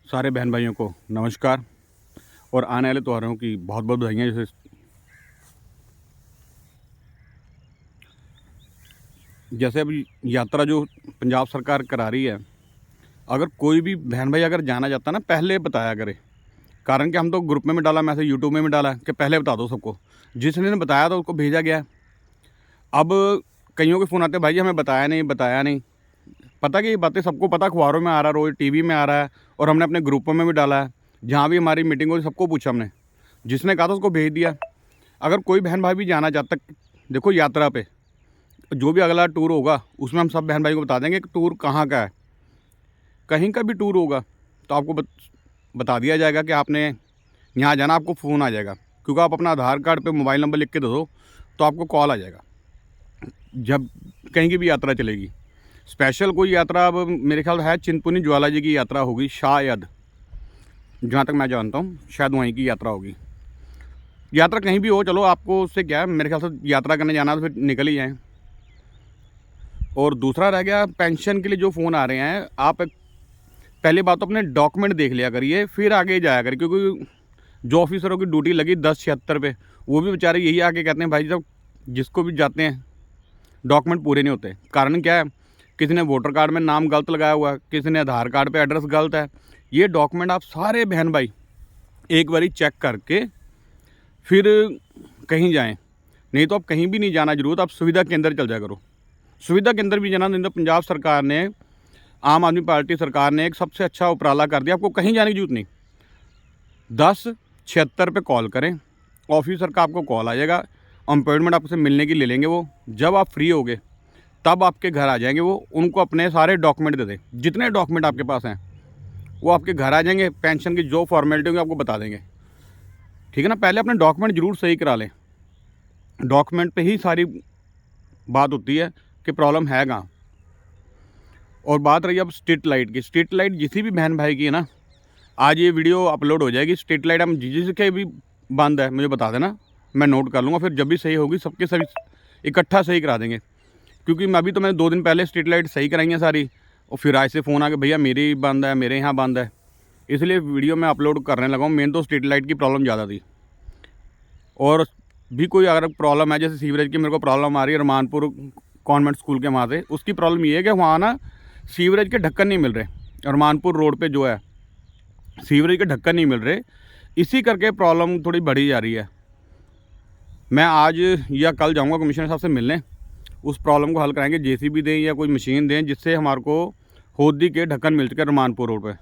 सारे बहन भाइयों को नमस्कार और आने वाले त्योहारों की बहुत बहुत बधाइयाँ। जैसे अभी यात्रा जो पंजाब सरकार करा रही है, अगर कोई भी बहन भाई अगर जाना चाहता है ना, पहले बताया करे। कारण कि हम तो ग्रुप में भी डाला, मैसेज यूट्यूब में भी डाला कि पहले बता दो सबको। जिसने बताया था उसको भेजा गया है। अब कईयों के फ़ोन आते हैं, भाई हमें बताया नहीं बताया नहीं। पता कि ये बातें सबको पता, अखबारों में आ रहा है, रोज़ टीवी में आ रहा है, और हमने अपने ग्रुपों में भी डाला है। जहाँ भी हमारी मीटिंग हुई सबको पूछा हमने, जिसने कहा था उसको भेज दिया। अगर कोई बहन भाई भी जाना चाहता, देखो यात्रा पे जो भी अगला टूर होगा उसमें हम सब बहन भाई को बता देंगे कि टूर कहाँ का है। कहीं का भी टूर होगा तो आपको बता दिया जाएगा कि आपने यहाँ जाना, आपको फ़ोन आ जाएगा। क्योंकि आप अपना आधार कार्ड पे मोबाइल नंबर लिख के दे दो तो आपको कॉल आ जाएगा जब कहीं की भी यात्रा चलेगी। स्पेशल कोई यात्रा अब मेरे ख्याल है चिंतपूर्णी ज्वाला जी की यात्रा होगी शायद, जहाँ तक मैं जानता हूँ शायद वहीं की यात्रा होगी। यात्रा कहीं भी हो, चलो आपको उससे क्या है, मेरे ख्याल से यात्रा करने जाना तो फिर निकल ही जाएँ। और दूसरा रह गया पेंशन के लिए जो फ़ोन आ रहे हैं, आप पहली बात तो अपने डॉक्यूमेंट देख लिया करिए, फिर आगे जाया करिए। क्योंकि जो ऑफिसरों की ड्यूटी लगी 10-76 पे, वो भी बेचारे यही आके कहते हैं भाई जब जिसको भी जाते हैं डॉक्यूमेंट पूरे नहीं होते। कारण क्या है, किसी ने वोटर कार्ड में नाम गलत लगाया हुआ है, किसी ने आधार कार्ड पे एड्रेस गलत है। ये डॉक्यूमेंट आप सारे बहन भाई एक बारी चेक करके फिर कहीं जाएँ। नहीं तो आप कहीं भी नहीं जाना ज़रूरत, आप सुविधा केंद्र चल जाया करो। सुविधा केंद्र भी जाना, नहीं तो पंजाब सरकार ने, आम आदमी पार्टी सरकार ने एक सबसे अच्छा उपराला कर दिया, आपको कहीं जाने की जरूरत नहीं। 10-76 पे कॉल करें, ऑफिसर का आपको कॉल आ जाएगा, अपॉइंटमेंट आपसे मिलने की ले लेंगे वो। जब आप फ्री होगे तब आपके घर आ जाएंगे वो। उनको अपने सारे डॉक्यूमेंट दे दें, जितने डॉक्यूमेंट आपके पास हैं वो आपके घर आ जाएंगे। पेंशन की जो फॉर्मेलिटी होगी आपको बता देंगे, ठीक है ना। पहले अपने डॉक्यूमेंट ज़रूर सही करा लें, डॉक्यूमेंट पे ही सारी बात होती है कि प्रॉब्लम है कहाँ। और बात रही अब स्ट्रीट लाइट की, स्ट्रीट लाइट जिसी भी बहन भाई की है ना, आज ये वीडियो अपलोड हो जाएगी। स्ट्रीट लाइट हम जिसके भी बंद है मुझे बता देना, मैं नोट कर लूँगा। फिर जब भी सही होगी सबके सभी इकट्ठा सही करा देंगे। क्योंकि मैं अभी तो मैंने 2 दिन पहले स्ट्रीट लाइट सही कराई हैं सारी, और फिर आज से फ़ोन आ गया भैया मेरी बंद है, मेरे यहाँ बंद है। इसलिए वीडियो मैं अपलोड करने लगा हूँ। मेन तो स्ट्रीट लाइट की प्रॉब्लम ज़्यादा थी। और भी कोई अगर प्रॉब्लम है, जैसे सीवरेज की मेरे को प्रॉब्लम आ रही है रमानपुर कॉन्वेंट स्कूल के वहाँ से, उसकी प्रॉब्लम ये है कि वहाँ ना सीवरेज के ढक्कन नहीं मिल रहे। रमानपुर रोड पे जो है सीवरेज के ढक्कन नहीं मिल रहे, इसी करके प्रॉब्लम थोड़ी बढ़ी जा रही है। मैं आज या कल जाऊंगा कमिश्नर साहब से मिलने, उस प्रॉब्लम को हल कराएंगे। जेसीबी दें या कोई मशीन दें जिससे हमारे को होदी के ढक्कन मिल सके रमानपुर रोड पे।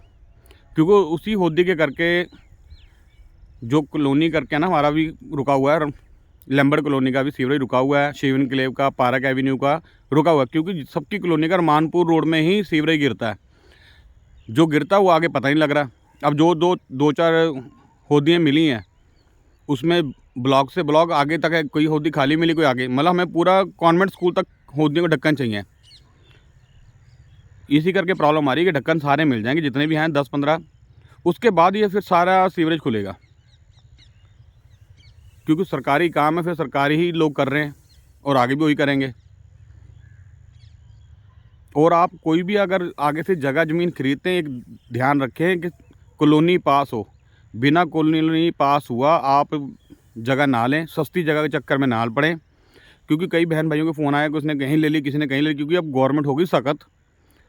क्योंकि उसी होदी के करके जो कॉलोनी करके ना हमारा भी रुका हुआ है, लैम्बर्ट कॉलोनी का भी सीवरेज रुका हुआ है, शिव इनक्लेव का, पार्क एवेन्यू का रुका हुआ है। क्योंकि सबकी कॉलोनी का रमानपुर रोड में ही सीवरेज गिरता है। जो गिरता है वो आगे पता नहीं लग रहा। अब जो दो चार होदियाँ मिली हैं उसमें ब्लॉक से ब्लॉक आगे तक है, कोई होदी खाली मिली कोई आगे, मतलब हमें पूरा कॉन्वेंट स्कूल तक होदियों को ढक्कन चाहिए। इसी करके प्रॉब्लम आ रही है कि ढक्कन सारे मिल जाएंगे जितने भी हैं 10-15, उसके बाद ये फिर सारा सीवरेज खुलेगा। क्योंकि सरकारी काम है, फिर सरकारी ही लोग कर रहे हैं और आगे भी वही करेंगे। और आप कोई भी अगर आगे से जगह ज़मीन खरीदते हैं, एक ध्यान रखें कि कॉलोनी पास हो। बिना कॉलोनी पास हुआ आप जगह ना लें, सस्ती जगह के चक्कर में ना पड़ें। क्योंकि कई बहन भाइयों के फ़ोन आए कि उसने कहीं ले ली, किसी ने कहीं ले ली। क्योंकि अब गवर्नमेंट होगी सख्त,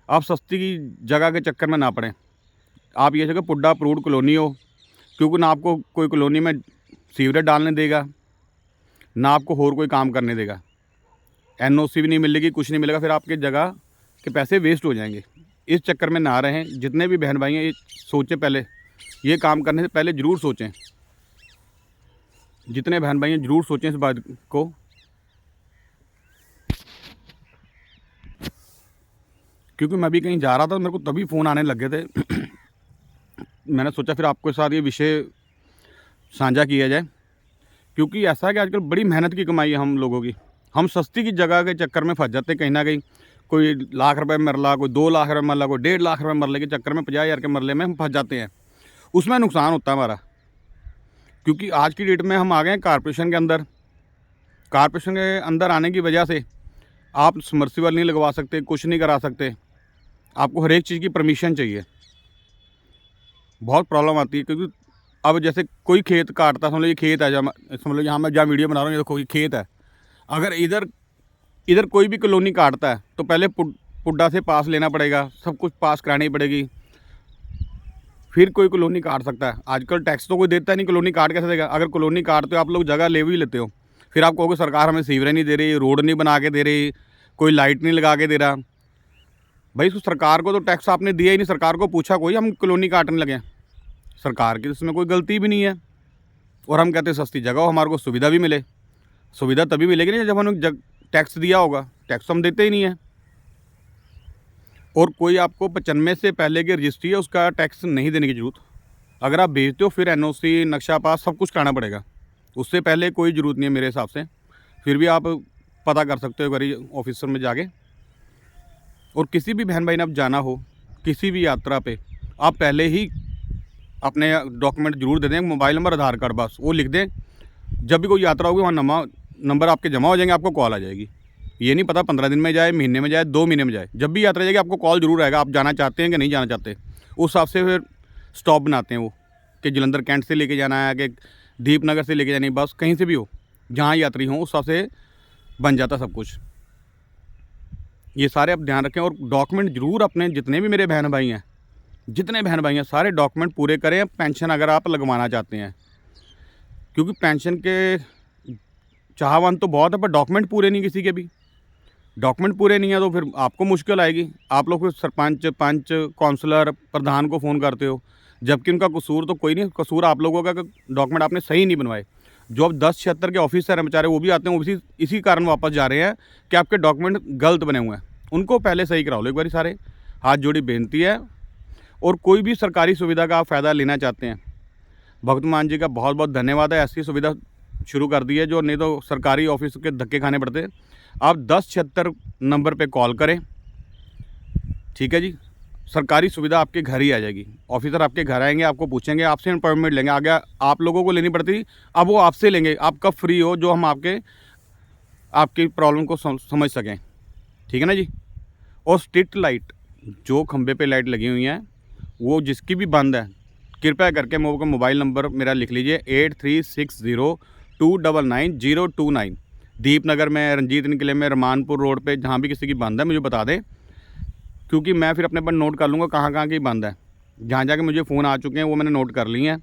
आप सस्ती जगह के चक्कर में ना पड़ें। आप ये जगह पुड्डा अप्रूव्ड कॉलोनी हो, क्योंकि ना आपको कोई कॉलोनी में सीवरेज डालने देगा, ना आपको और कोई काम करने देगा। एनओसी भी नहीं मिलेगी, कुछ नहीं मिलेगा, फिर आपके जगह के पैसे वेस्ट हो जाएंगे। इस चक्कर में ना रहें। जितने भी बहन भाई हैं ये सोचें, पहले ये काम करने से पहले ज़रूर सोचें। जितने बहन भाई हैं ज़रूर सोचें इस बात को। क्योंकि मैं भी कहीं जा रहा था, मेरे को तभी फ़ोन आने लगे थे। मैंने सोचा फिर आपके साथ ये विषय साझा किया जाए। क्योंकि ऐसा है कि आजकल बड़ी मेहनत की कमाई है हम लोगों की। हम सस्ती की जगह के चक्कर में फंस जाते हैं कहीं ना कहीं। कोई लाख रुपए मरला, कोई 2 लाख रुपए मरला, कोई 1.5 लाख रुपए मरले के चक्कर में 50,000 के मरले में हम फंस जाते हैं। उसमें नुकसान होता है हमारा। क्योंकि आज की डेट में हम आ गए हैं कारपोरेशन के अंदर। कारपोरेशन के अंदर आने की वजह से आप सबमर्सिबल नहीं लगवा सकते, कुछ नहीं करा सकते। आपको हर एक चीज़ की परमिशन चाहिए। बहुत प्रॉब्लम आती है। क्योंकि अब जैसे कोई खेत काटता, समझ लो ये खेत है, समझ लो यहाँ मैं जहाँ वीडियो बना रहा हूँ, ये देखो ये खेत है। अगर इधर इधर कोई भी कॉलोनी काटता है तो पहले पुड्डा से पास लेना पड़ेगा, सब कुछ पास करानी पड़ेगी, फिर कोई कॉलोनी काट सकता है। आजकल टैक्स तो कोई देता नहीं, कॉलोनी काट कैसे देगा? अगर कॉलोनी काटते हो आप लोग, जगह ले भी लेते हो, फिर आप कहोगे सरकार हमें सीवरेज नहीं दे रही, रोड नहीं बना के दे रही, कोई लाइट नहीं लगा के दे रहा। भाई तो सरकार को तो टैक्स आपने दिया ही नहीं, सरकार को पूछा कोई हम कॉलोनी काटने लगे? सरकार की इसमें कोई गलती भी नहीं है। और हम कहते हैं सस्ती जगह हो, हमारे को सुविधा भी मिले। सुविधा तभी मिलेगी नहीं जब हमने टैक्स दिया होगा। टैक्स तो हम देते ही नहीं है। और कोई आपको 95 से पहले की रजिस्ट्री है उसका टैक्स नहीं देने की ज़रूरत। अगर आप बेचते हो फिर एनओसी, नक्शा पास सब कुछ कराना पड़ेगा। उससे पहले कोई ज़रूरत नहीं है मेरे हिसाब से। फिर भी आप पता कर सकते हो एक बारी ऑफिसर में जाके। और किसी भी बहन भाई ने आप जाना हो किसी भी यात्रा पे, आप पहले ही अपने डॉक्यूमेंट ज़रूर दे दें, मोबाइल नंबर, आधार कार्ड, बस वो लिख दें। जब भी कोई यात्रा होगी वहाँ नंबर आपके जमा हो जाएंगे, आपको कॉल आ जाएगी। ये नहीं पता 15 दिन में जाए, महीने में जाए, 2 महीने में जाए, जब भी यात्रा जाएगी आपको कॉल जरूर आएगा। आप जाना चाहते हैं कि नहीं जाना चाहते, उस हिसाब से फिर स्टॉप बनाते हैं वो, कि जलंधर कैंट से लेके जाना है, कि दीपनगर से लेके जानी बस, कहीं से भी हो जहाँ यात्री हो उस हिसाब से बन जाता सब कुछ। ये सारे आप ध्यान रखें। और डॉक्यूमेंट ज़रूर अपने, जितने भी मेरे बहन भाई हैं सारे डॉक्यूमेंट पूरे करें। पेंशन अगर आप लगवाना चाहते हैं, क्योंकि पेंशन के चाहवान तो बहुत है पर डॉक्यूमेंट पूरे नहीं किसी के भी। डॉक्यूमेंट पूरे नहीं है तो फिर आपको मुश्किल आएगी। आप लोग फिर सरपंच, पंच, काउंसलर, प्रधान को फ़ोन करते हो, जबकि उनका कसूर तो कोई नहीं। कसूर आप लोगों का, डॉक्यूमेंट आपने सही नहीं बनवाए। जो अब 1076 के ऑफिसर हैं बेचारे, वो भी आते हैं, वो इसी कारण वापस जा रहे हैं कि आपके डॉक्यूमेंट गलत बने हुए हैं। उनको पहले सही कराओ लो एक बार सारे। हाथ जोड़ी बेनती है। और कोई भी सरकारी सुविधा का आप फ़ायदा लेना चाहते हैं, भगवंत मान जी का बहुत बहुत धन्यवाद है, ऐसी सुविधा शुरू कर दी है, जो नहीं तो सरकारी ऑफिस के धक्के खाने पड़ते। आप 1076 नंबर पे कॉल करें, ठीक है जी। सरकारी सुविधा आपके घर ही आ जाएगी। ऑफिसर आपके घर आएंगे, आपको पूछेंगे, आपसे अपॉइंटमेंट लेंगे। आगे आप लोगों को लेनी पड़ती, अब वो आपसे लेंगे। आप कब फ्री हो, जो हम आपकी प्रॉब्लम को समझ सकें, ठीक है ना जी। और स्ट्रीट लाइट, जो खंबे पे लाइट लगी हुई हैं, वो जिसकी भी बंद है, कृपया करके मोबाइल नंबर मेरा लिख लीजिए 8360299029। दीपनगर में, रंजीत निकले में, रमानपुर रोड पे, जहाँ भी किसी की बंद है मुझे बता दें, क्योंकि मैं फिर अपने पर नोट कर लूँगा कहाँ कहाँ की बंद है। जहाँ जहाँ के मुझे फ़ोन आ चुके हैं वो मैंने नोट कर ली हैं।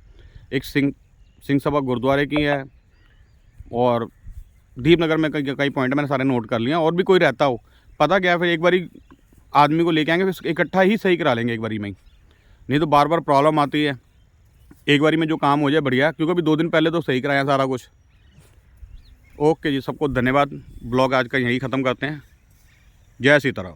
एक सिंह सभा गुरुद्वारे की है, और दीपनगर में कई पॉइंट मैंने सारे नोट कर लिए हैं। और भी कोई रहता हो, पता क्या है, फिर एक बारी आदमी को लेके आएंगे, फिर इकट्ठा ही सही करा लेंगे एक बारी में ही, नहीं तो बार बार प्रॉब्लम आती है। एक बारी में जो काम हो जाए बढ़िया, क्योंकि अभी 2 दिन पहले तो सही कराया सारा कुछ। ओके जी, सबको धन्यवाद। ब्लॉग आज का यहीं ख़त्म करते हैं। जय सीताराम।